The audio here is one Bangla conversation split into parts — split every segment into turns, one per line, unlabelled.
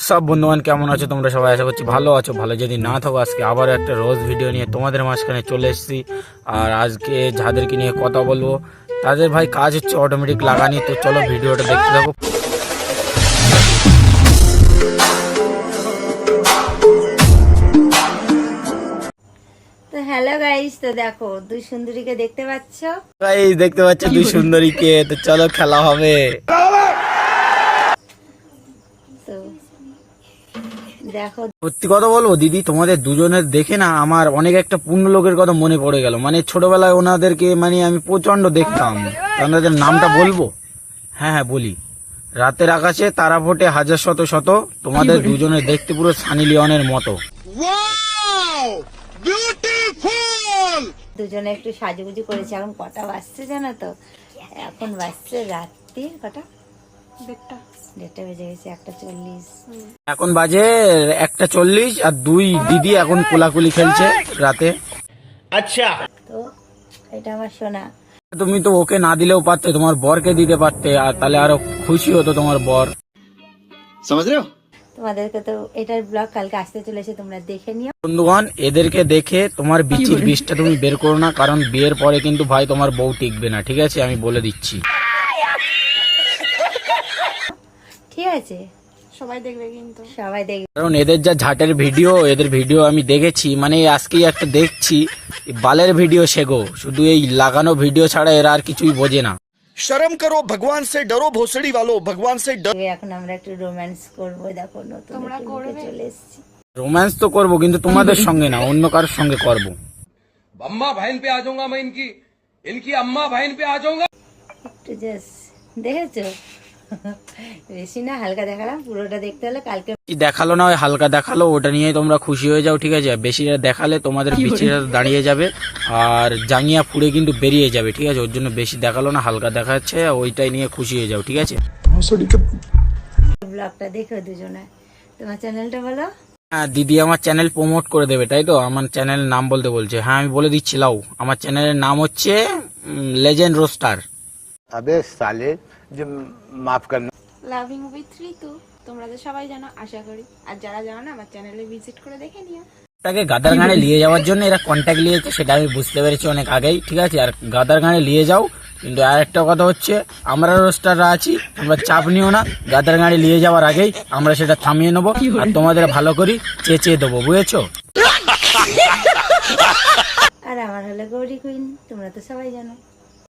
সব বন্ধুবান কেমন আছো তোমরা সবাই? আশা করছি ভালো আছো। ভালো যদি না থাকো, আজকে আবার একটা রোজ ভিডিও নিয়ে তোমাদের মাঝখানে চলে এসেছি। আর আজকে যাদেরকে নিয়ে কথা বলবো তাদের ভাই কাজ হচ্ছে অটোমেটিক লাগানি। তো চলো ভিডিওটা দেখতে থাকো।
তো হ্যালো গাইস, তো দেখো দুই সুন্দরীকে দেখতে পাচ্ছ।
গাইস দেখতে পাচ্ছ দুই সুন্দরীকে, তো চলো খেলা হবে।
তো দেখো,
সত্যি কথা বলবো দিদি, তোমাদের দুজনের দেখে না আমার অনেক একটা পূর্ণ লোকের কথা মনে পড়ে গেল। মানে ছোটবেলায় ওনাদেরকে আমি প্রচন্ড দেখতাম। ওনাদের নামটা বলবো? হ্যাঁ হ্যাঁ বলি। রাতের আকাশে তারা ফোটে হাজার শত শত, তোমাদের দুজনের দেখতে পুরো সানি লিওনের মতো।
দুজনে একটু সাজুগুজু করেছে। এখন কটা বাজছে জানো তো? এখন বাজছে রাত্রির কটা? 1:30 বেজে গেছে, 1:40।
এখন বাজে 1:40 আর দুই দিদি এখন কোলাকুলি খেলছে রাতে। আচ্ছা,
তো এটা আমার সোনা।
তুমি তো ওকে না দিলেও পারতে, তোমার বরকে দিতে পারতে, আর তাহলে আরো খুশি হতো তোমার বর।
समझ रहे हो?
তোমাদেরকে তো এটার ব্লগ কালকে আসতে চলেছে, তোমরা দেখে নিও।
বন্ধুগণ, এদেরকে দেখে তোমার বিচির বিষটা তুমি বের করো না, কারণ বিয়ের পরে কিন্তু ভাই তোমার বউ টিকবে না, ঠিক আছে? আমি বলে দিচ্ছি।
ঠিক আছে,
সবাই দেখবে কিন্তু।
সবাই দেখবে।
কারণ এদের যা ঝাটের ভিডিও, এদের ভিডিও আমি দেখেছি, মানে আজকেই একটা দেখছি, বালের ভিডিও শেখো, শুধু এই লাগানো ভিডিও ছাড়া এরা আর কিছুই বোঝে না।
शर्म करो, भगवान से डरो, भोसड़ी वालों, भगवान से डरो।
এখন আমরা একটু রোম্যান্স করবো। দেখো নতুন
তোমরা
একটু
করবে?
লুকে চলে এসেছি।
রোম্যান্স তো করবো, কিন্তু তোমাদের সঙ্গে না, অন্য কারোর সঙ্গে করবো।
अम्मा बहन पे आ जाऊंगा मैं, इनकी इनकी अम्मा बहन पे आ जाऊंगा।
একটু জাস্ট দেখেছো, বেশি না হালকা দেখালাম। পুরোটা দেখতে হলে কালকে।
কি দেখালো না, ওই হালকা দেখালো, ওটা নিয়ে তোমরা খুশি হয়ে যাও, ঠিক আছে? বেশি দেখালে তোমাদের বিচিটা দাঁড়িয়ে যাবে আর জাঙ্গিয়া ফুড়ে কিন্তু বেরিয়ে যাবে, ঠিক আছে? ওর জন্য বেশি দেখালো না, হালকা দেখাচ্ছে, ওইটাই নিয়ে খুশি হয়ে যাও, ঠিক আছে?
ব্লগটা দেখো দুজনে। তোমার চ্যানেলটা বলো।
হ্যাঁ দিদি, আমার চ্যানেল প্রমোট করে দেবে তাই তো? আমার চ্যানেলের নাম বলতে বলছে। হ্যাঁ আমি বলে দিচ্ছি, লাও। আমার চ্যানেলের নাম হচ্ছে লেজেন্ড রোস্টার।
अबे साले जो माफ करना।
লাভিং উইথ ঋতু, তোমরা তো সবাই জানো আশা করি। আর যারা জানো না, আমার চ্যানেলে ভিজিট করে দেখে নিও।
তাকে গাদার গানে নিয়ে যাওয়ার জন্য এরা কন্ট্যাক্ট নিয়েছে, সেটা আমি বুঝতে পেরেছি অনেক আগেই, ঠিক আছে? আর গাদার গানে নিয়ে যাও, কিন্তু আর একটা কথা হচ্ছে, আমরা রোস্টাররা আছি, তোমরা চাপ নিও না। গাদার গানে নিয়ে যাওয়ার আগেই আমরা সেটা থামিয়ে নেবো, আর তোমাদের ভালো করে চেঁচিয়ে দেবো, বুঝেছো?
আর আমার হলো গৌরী কুইন, তোমরা তো সবাই জানো।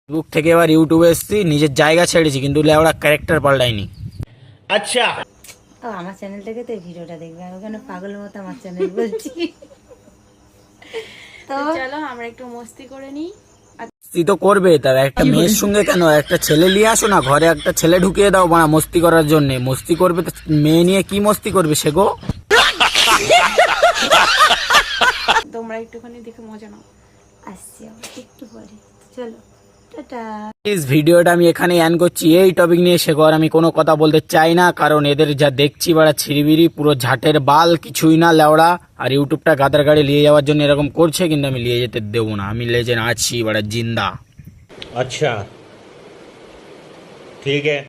ফেসবুক থেকে এবার ইউটিউবে এসেছি, নিজের জায়গা ছেড়েছি, কিন্তু ওরা ক্যারেক্টার পাল্টাইনি। আচ্ছা,
ও আমার চ্যানেলটাকে তো এই ভিডিওটা দেখবে। আমি ওখানে পাগলের মতো আমার চ্যানেল বলছি। তো
তো চলো আমরা একটু মস্তি করে নিই।
মস্তি তো করবে, তার একটা মেয়ের সঙ্গে কেন, একটা ছেলে নিয়ে আসো না ঘরে, একটা ছেলে ঢুকিয়ে দাও বানা মস্তি করার জন্য। মস্তি করবে তো মেয়ে নিয়ে কি মস্তি করবে সেগো?
তোমরা একটুখানি দেখে মজা নাও।
আসছি আবার একটু পরে। চলো টাটা।
প্লিজ ভিডিওটা আমি এখানে এন্ড করছি। এই টপিক নিয়ে শেখো আর আমি কোনো কথা বলতে চাই না, কারণ এদের যা দেখছি বাড়া ছিড়িবিড়ি, পুরো ঝাটের বাল, কিছুই না লেওড়া। আর ইউটিউবটা গাদার গাড়ি নিয়ে যাওয়ার জন্য এরকম করছে, কিন্তু আমি নিয়ে যেতে দেবো না। আমি লেজেন্ড আছি বাড়া, জিন্দা।
अच्छा ठीक है।